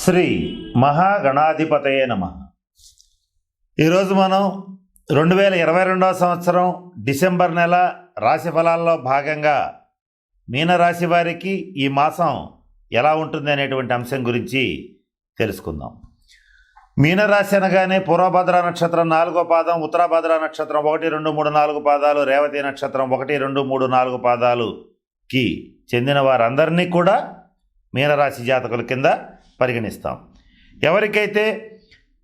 శ్రీ మహాగణాధిపతయే నమః. ఈరోజు మనం 2022వ సంవత్సరం డిసెంబర్ నెల రాశి ఫలాల్లో భాగంగా మీనరాశి వారికి ఈ మాసం ఎలా ఉంటుంది అనేటువంటి అంశం గురించి తెలుసుకుందాం. మీనరాశి అనగానే పూర్వభద్ర నక్షత్రం 4వ పాదం, ఉత్తరాభద్ర నక్షత్రం 1, 2, 3, 4 పాదాలు, రేవతి నక్షత్రం 1, 2, 3, 4 పాదాలుకి చెందిన వారందరినీ కూడా మీనరాశి జాతకుల కింద పరిగణిస్తాం. ఎవరికైతే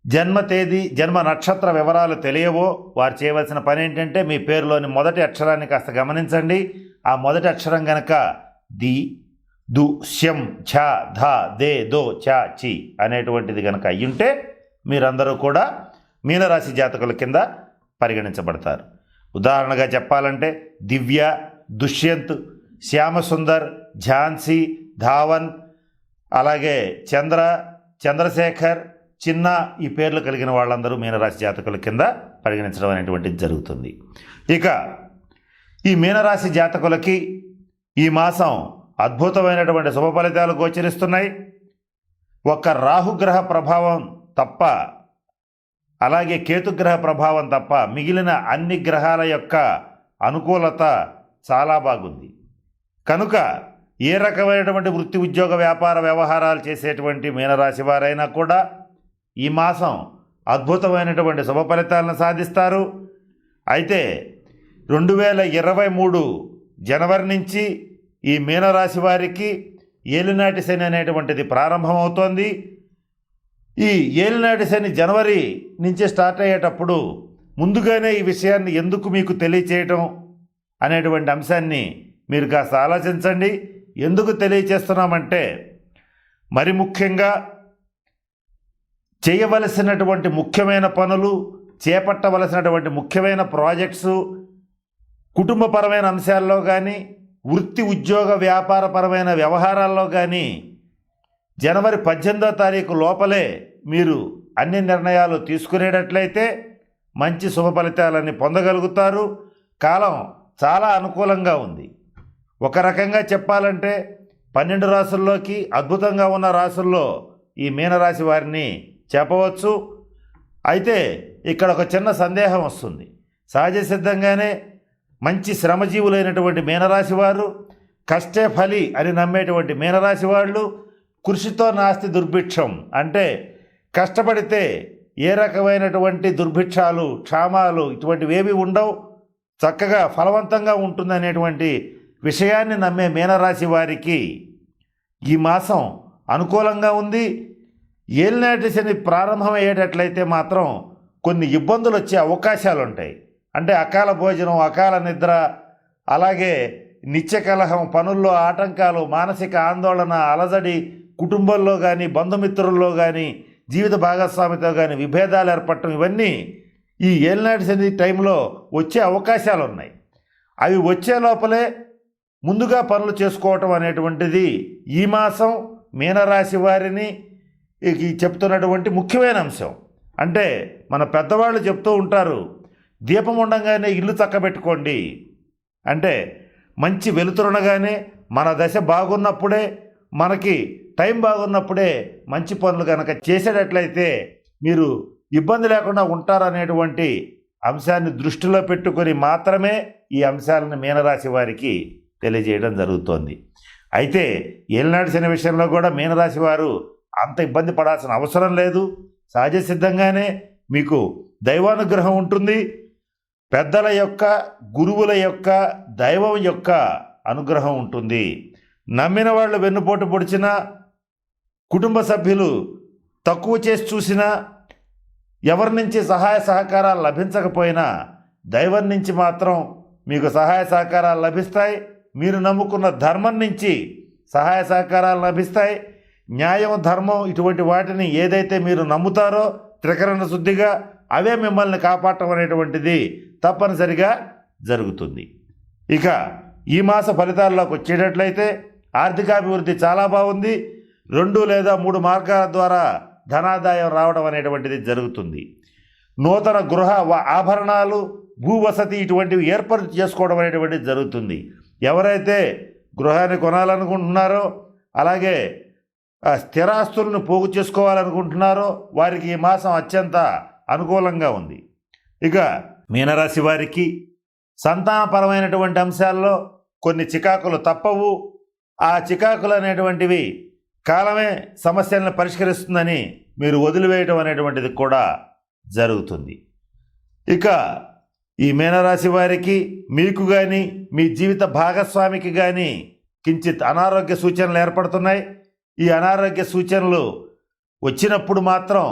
జన్మ తేదీ, జన్మ నక్షత్ర వివరాలు తెలియవో వారు చేయవలసిన పని ఏంటంటే మీ పేరులోని మొదటి అక్షరాన్ని కాస్త గమనించండి. ఆ మొదటి అక్షరం గనక ది, దు, శం, ఛ, ధ, దే, దో, చ, చి అనేటువంటిది గనక అయ్యుంటే మీరందరూ కూడా మీనరాశి జాతకుల కింద పరిగణించబడతారు. ఉదాహరణగా చెప్పాలంటే దివ్య, దుష్యంత్, శ్యామసుందర్, ఝాన్సీ, ధావన్, అలాగే చంద్ర, చంద్రశేఖర్, చిన్న ఈ పేర్లు కలిగిన వాళ్ళందరూ మీనరాశి జాతకుల కింద పరిగణించడం అనేటువంటిది జరుగుతుంది. ఇక ఈ మీనరాశి జాతకులకి ఈ మాసం అద్భుతమైనటువంటి శుభ ఫలితాలు గోచరిస్తున్నాయి. ఒక్క రాహుగ్రహ ప్రభావం తప్ప, అలాగే కేతుగ్రహ ప్రభావం తప్ప మిగిలిన అన్ని గ్రహాల యొక్క అనుకూలత చాలా బాగుంది. కనుక ఏ రకమైనటువంటి వృత్తి, ఉద్యోగ, వ్యాపార వ్యవహారాలు చేసేటువంటి మీనరాశి వారైనా కూడా ఈ మాసం అద్భుతమైనటువంటి శుభ ఫలితాలను సాధిస్తారు. అయితే 2023 జనవరి నుంచి ఈ మీనరాశి వారికి ఏలినాటి శని అనేటువంటిది ప్రారంభమవుతోంది. ఈ ఏలినాటి శని జనవరి నుంచి స్టార్ట్ అయ్యేటప్పుడు ముందుగానే ఈ విషయాన్ని ఎందుకు మీకు తెలియచేయటం అనేటువంటి అంశాన్ని మీరు కాస్త ఆలోచించండి. ఎందుకు తెలియచేస్తున్నామంటే మరి ముఖ్యంగా చేయవలసినటువంటి ముఖ్యమైన పనులు, చేపట్టవలసినటువంటి ముఖ్యమైన ప్రాజెక్ట్సు, కుటుంబపరమైన అంశాల్లో కానీ, వృత్తి, ఉద్యోగ, వ్యాపారపరమైన వ్యవహారాల్లో కానీ జనవరి 18వ తారీఖు లోపలే మీరు అన్ని నిర్ణయాలు తీసుకునేటట్లయితే మంచి శుభ ఫలితాలని పొందగలుగుతారు. కాలం చాలా అనుకూలంగా ఉంది. ఒక రకంగా చెప్పాలంటే 12 రాసుల్లోకి అద్భుతంగా ఉన్న రాసుల్లో ఈ మీనరాశి వారిని చెప్పవచ్చు. అయితే ఇక్కడ ఒక చిన్న సందేహం వస్తుంది. సహజ సిద్ధంగానే మంచి శ్రమజీవులైనటువంటి మీనరాశి వారు, కష్టే ఫలి అని నమ్మేటువంటి మీనరాశి వాళ్ళు, కృషితో నాస్తి దుర్భిక్షం అంటే కష్టపడితే ఏ రకమైనటువంటి దుర్భిక్షాలు, క్షామాలు ఇటువంటివేవి ఉండవు, చక్కగా ఫలవంతంగా ఉంటుందనేటువంటి విషయాన్ని నమ్మే మీనరాశి వారికి ఈ మాసం అనుకూలంగా ఉంది. ఏలినాటి శని ప్రారంభమయ్యేటట్లయితే మాత్రం కొన్ని ఇబ్బందులు వచ్చే అవకాశాలు ఉంటాయి. అంటే అకాల భోజనం, అకాల నిద్ర, అలాగే నిత్య కలహం, పనుల్లో ఆటంకాలు, మానసిక ఆందోళన, అలజడి, కుటుంబంలో కానీ, బంధుమిత్రుల్లో కానీ, జీవిత భాగస్వామితో కానీ విభేదాలు ఏర్పడటం, ఇవన్నీ ఈ ఏలినాటి శని టైంలో వచ్చే అవకాశాలు ఉన్నాయి. అవి వచ్చే లోపలే ముందుగా పనులు చేసుకోవటం అనేటువంటిది ఈ మాసం మీనరాశి వారిని చెప్తున్నటువంటి ముఖ్యమైన అంశం. అంటే మన పెద్దవాళ్ళు చెప్తూ ఉంటారు, దీపం ఉండగానే ఇల్లు చక్కబెట్టుకోండి. అంటే మంచి వెలుతురునగానే, మన దశ బాగున్నప్పుడే, మనకి టైం బాగున్నప్పుడే మంచి పనులు కనుక చేసేటట్లయితే మీరు ఇబ్బంది లేకుండా ఉంటారనేటువంటి అంశాన్ని దృష్టిలో పెట్టుకొని మాత్రమే ఈ అంశాలను మీనరాశి వారికి తెలియజేయడం జరుగుతోంది. అయితే ఏలినాటి శని విషయంలో కూడా మీనరాశి వారు అంత ఇబ్బంది పడాల్సిన అవసరం లేదు. సహజ సిద్ధంగానే మీకు దైవానుగ్రహం ఉంటుంది. పెద్దల యొక్క, గురువుల యొక్క, దైవం యొక్క అనుగ్రహం ఉంటుంది. నమ్మిన వాళ్ళు వెన్నుపోటు పొడిచినా, కుటుంబ సభ్యులు తక్కువ చేసి చూసినా, ఎవరి నుంచి సహాయ సహకారాలు లభించకపోయినా దైవం నుంచి మాత్రం మీకు సహాయ సహకారాలు లభిస్తాయి. మీరు నమ్ముకున్న ధర్మం నుంచి సహాయ సహకారాలు లభిస్తాయి. న్యాయం, ధర్మం ఇటువంటి వాటిని ఏదైతే మీరు నమ్ముతారో త్రికరణ శుద్ధిగా అవే మిమ్మల్ని కాపాడటం అనేటువంటిది తప్పనిసరిగా జరుగుతుంది. ఇక ఈ మాస ఫలితాల్లోకి వచ్చేటట్లయితే ఆర్థికాభివృద్ధి చాలా బాగుంది. 2 లేదా 3 మార్గాల ద్వారా ధనాదాయం రావడం అనేటువంటిది జరుగుతుంది. నూతన గృహ ఆభరణాలు, భూవసతి ఇటువంటివి ఏర్పాటు చేసుకోవడం అనేటువంటిది జరుగుతుంది. ఎవరైతే గృహాన్ని కొనాలనుకుంటున్నారో, అలాగే స్థిరాస్తులను పోగు చేసుకోవాలనుకుంటున్నారో వారికి ఈ మాసం అత్యంత అనుకూలంగా ఉంది. ఇక మీనరాశి వారికి సంతానపరమైనటువంటి అంశాల్లో కొన్ని చికాకులు తప్పవు. ఆ చికాకులు అనేటువంటివి కాలమే సమస్యలను పరిష్కరిస్తుందని మీరు వదిలివేయటం అనేటువంటిది కూడా జరుగుతుంది. ఇక ఈ మీనరాశి వారికి మీకు కానీ మీ జీవిత భాగస్వామికి కానీ కించిత్ అనారోగ్య సూచనలు ఏర్పడుతున్నాయి. ఈ అనారోగ్య సూచనలు వచ్చినప్పుడు మాత్రం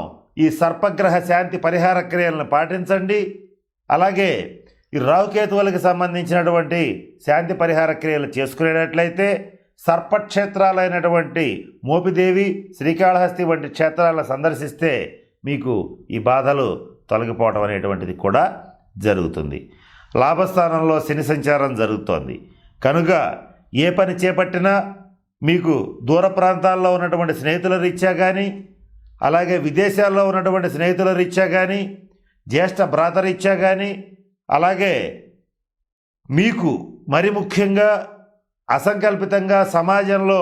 ఈ సర్పగ్రహ శాంతి పరిహార క్రియలను పాటించండి. అలాగే ఈ రాహుకేతువులకు సంబంధించినటువంటి శాంతి పరిహార క్రియలు చేసుకునేటట్లయితే సర్పక్షేత్రాలైనటువంటి మోపిదేవి, శ్రీకాళహస్తి వంటి క్షేత్రాలను సందర్శిస్తే మీకు ఈ బాధలు తొలగిపోవడం అనేటువంటిది కూడా జరుగుతుంది. లాభస్థానంలో శని సంచారం జరుగుతోంది కనుక ఏ పని చేపట్టినా మీకు దూర ప్రాంతాల్లో ఉన్నటువంటి స్నేహితుల రీత్యా కానీ, అలాగే విదేశాల్లో ఉన్నటువంటి స్నేహితుల రీత్యా కానీ, జ్యేష్ఠ భ్రాతరీత్యా కానీ, అలాగే మీకు మరి ముఖ్యంగా అసంకల్పితంగా సమాజంలో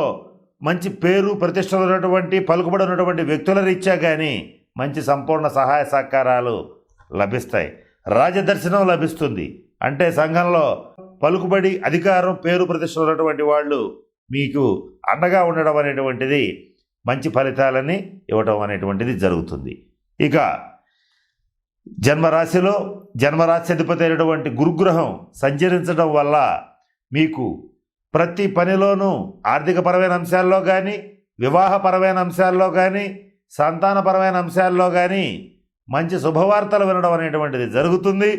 మంచి పేరు ప్రతిష్టలు ఉన్నటువంటి పలుకుబడి ఉన్నటువంటి వ్యక్తుల రీత్యా కానీ మంచి సంపూర్ణ సహాయ సహకారాలు లభిస్తాయి. రాజదర్శనం లభిస్తుంది. అంటే సంఘంలో పలుకుబడి, అధికారం, పేరు ప్రతిష్టలు ఉన్నటువంటి వాళ్ళు మీకు అండగా ఉండడం అనేటువంటిది మంచి ఫలితాలని ఇవ్వడం అనేటువంటిది జరుగుతుంది. ఇక జన్మరాశిలో జన్మరాశ్యాధిపతి అయినటువంటి గురుగ్రహం సంచరించడం వల్ల మీకు ప్రతి పనిలోనూ ఆర్థికపరమైన అంశాల్లో కానీ, వివాహపరమైన అంశాల్లో కానీ, సంతానపరమైన అంశాల్లో కానీ మంచి శుభవార్తలు వినడం అనేటువంటిది జరుగుతుంది.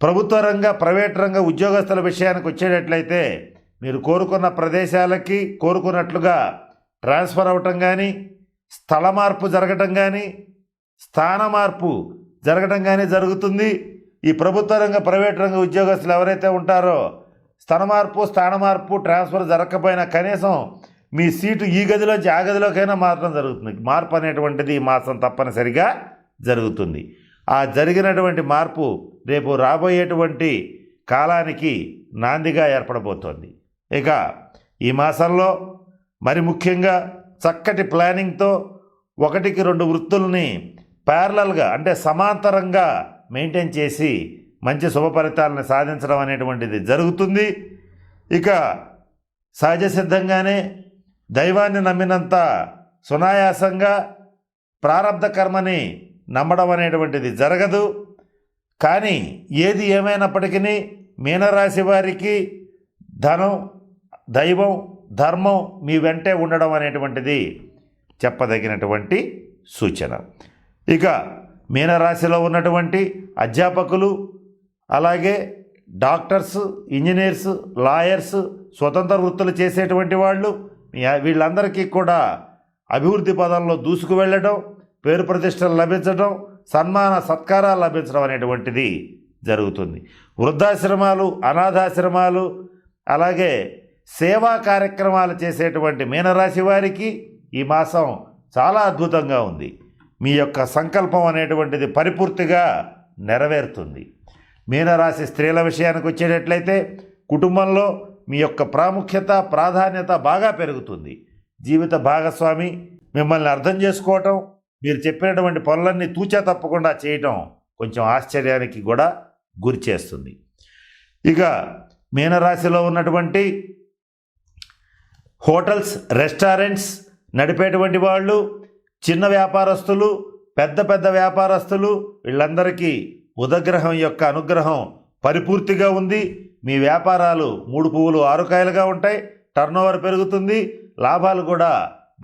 ప్రభుత్వ రంగ, ప్రైవేట్ రంగ ఉద్యోగస్తుల విషయానికి వచ్చేటట్లయితే మీరు కోరుకున్న ప్రదేశాలకి కోరుకున్నట్లుగా ట్రాన్స్ఫర్ అవ్వటం కానీ, స్థల మార్పు జరగటం కానీ, స్థాన మార్పు జరగటం కానీ జరుగుతుంది. ఈ ప్రభుత్వ రంగ, ప్రైవేట్ రంగ ఉద్యోగస్తులు ఎవరైతే ఉంటారో స్థల మార్పు, స్థాన మార్పు, ట్రాన్స్ఫర్ జరగకపోయినా కనీసం మీ సీటు ఈ గదిలోంచి ఆ గదిలోకైనా మారడం జరుగుతుంది. మార్పు అనేటువంటిది ఈ మాసం తప్పనిసరిగా జరుగుతుంది. ఆ జరిగినటువంటి మార్పు రేపు రాబోయేటువంటి కాలానికి నాందిగా ఏర్పడబోతోంది. ఇక ఈ మాసంలో మరి ముఖ్యంగా చక్కటి ప్లానింగ్తో 1-2 వృత్తుల్ని ప్యారలల్గా అంటే సమాంతరంగా మెయింటైన్ చేసి మంచి శుభ ఫలితాలను సాధించడం అనేటువంటిది జరుగుతుంది. ఇక సహజ సిద్ధంగానే దైవాన్ని నమ్మినంత సునాయాసంగా ప్రారబ్ధ కర్మని నమ్మడం అనేటువంటిది జరగదు. కానీ ఏది ఏమైనప్పటికీ మీనరాశి వారికి ధనం, దైవం, ధర్మం మీ వెంటే ఉండడం అనేటువంటిది చెప్పదగినటువంటి సూచన. ఇక మీనరాశిలో ఉన్నటువంటి అధ్యాపకులు, అలాగే డాక్టర్స్, ఇంజనీర్స్, లాయర్స్, స్వతంత్ర వృత్తులు చేసేటువంటి వాళ్ళు వీళ్ళందరికీ కూడా అభివృద్ధి పదంలో దూసుకు వెళ్ళడం, పేరు ప్రతిష్టలు లభించడం, సన్మాన సత్కారాలు లభించడం అనేటువంటిది జరుగుతుంది. వృద్ధాశ్రమాలు, అనాథాశ్రమాలు, అలాగే సేవా కార్యక్రమాలు చేసేటువంటి మీనరాశి వారికి ఈ మాసం చాలా అద్భుతంగా ఉంది. మీ యొక్క సంకల్పం అనేటువంటిది పరిపూర్తిగా నెరవేరుతుంది. మీనరాశి స్త్రీల విషయానికి వచ్చేటట్లయితే కుటుంబంలో మీ యొక్క ప్రాముఖ్యత, ప్రాధాన్యత బాగా పెరుగుతుంది. జీవిత భాగస్వామి మిమ్మల్ని అర్థం చేసుకోవటం, మీరు చెప్పినటువంటి పనులన్నీ తూచా తప్పకుండా చేయటం కొంచెం ఆశ్చర్యానికి కూడా గురి చేస్తుంది. ఇక మీనరాశిలో ఉన్నటువంటి హోటల్స్, రెస్టారెంట్స్ నడిపేటువంటి వాళ్ళు, చిన్న వ్యాపారస్తులు, పెద్ద పెద్ద వ్యాపారస్తులు వీళ్ళందరికీ బుధగ్రహం యొక్క అనుగ్రహం పరిపూర్తిగా ఉంది. మీ వ్యాపారాలు 3 పువ్వులు 6 కాయలుగా ఉంటాయి. టర్నోవర్ పెరుగుతుంది. లాభాలు కూడా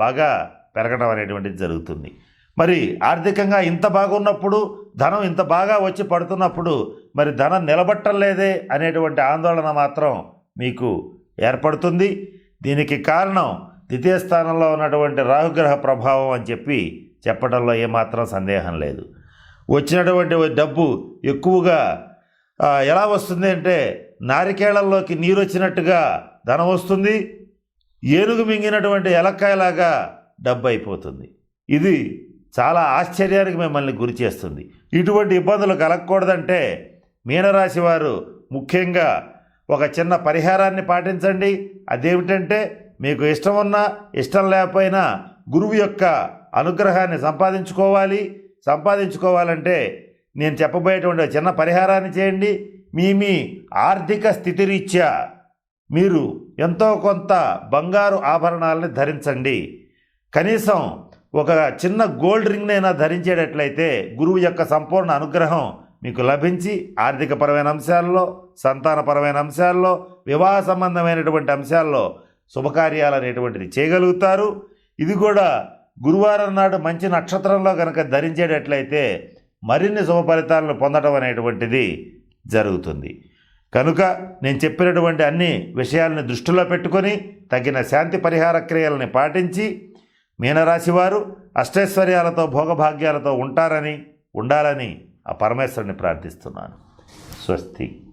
బాగా పెరగడం అనేటువంటిది జరుగుతుంది. మరి ఆర్థికంగా ఇంత బాగున్నప్పుడు, ధనం ఇంత బాగా వచ్చి పడుతున్నప్పుడు మరి ధనం నిలబట్టలేదే అనేటువంటి ఆందోళన మాత్రం మీకు ఏర్పడుతుంది. దీనికి కారణం ద్వితీయ స్థానంలో ఉన్నటువంటి రాహుగ్రహ ప్రభావం అని చెప్పడంలో ఏమాత్రం సందేహం లేదు. వచ్చినటువంటి డబ్బు ఎక్కువగా ఎలా వస్తుంది అంటే నారికేళంలోకి నీరు వచ్చినట్టుగా ధనం వస్తుంది. ఏనుగు మింగినటువంటి ఎలక్కాయలాగా డబ్బు అయిపోతుంది. ఇది చాలా ఆశ్చర్యానికి మిమ్మల్ని గురి చేస్తుంది. ఇటువంటి ఇబ్బందులు కలగకూడదంటే మీనరాశి వారు ముఖ్యంగా ఒక చిన్న పరిహారాన్ని పాటించండి. అదేమిటంటే మీకు ఇష్టం ఉన్నా ఇష్టం లేకపోయినా గురువు యొక్క అనుగ్రహాన్ని సంపాదించుకోవాలంటే నేను చెప్పబోయేటువంటి చిన్న పరిహారాన్ని చేయండి. మీ ఆర్థిక స్థితిరీత్యా మీరు ఎంతో కొంత బంగారు ఆభరణాలని ధరించండి. కనీసం ఒక చిన్న గోల్డ్ రింగ్నైనా ధరించేటట్లయితే గురువు యొక్క సంపూర్ణ అనుగ్రహం మీకు లభించి ఆర్థికపరమైన అంశాల్లో, సంతానపరమైన అంశాల్లో, వివాహ సంబంధమైనటువంటి అంశాల్లో శుభకార్యాలు అనేటువంటిది చేయగలుగుతారు. ఇది కూడా గురువారం నాడు మంచి నక్షత్రంలో కనుక ధరించేటట్లయితే మరిన్ని శుభ ఫలితాలను పొందడం అనేటువంటిది జరుగుతుంది. కనుక నేను చెప్పినటువంటి అన్ని విషయాలని దృష్టిలో పెట్టుకొని తగిన శాంతి పరిహార క్రియలని పాటించి మీనరాశి వారు అష్టైశ్వర్యాలతో భోగభాగ్యాలతో ఉండాలని ఆ పరమేశ్వరుని ప్రార్థిస్తున్నాను. స్వస్తి.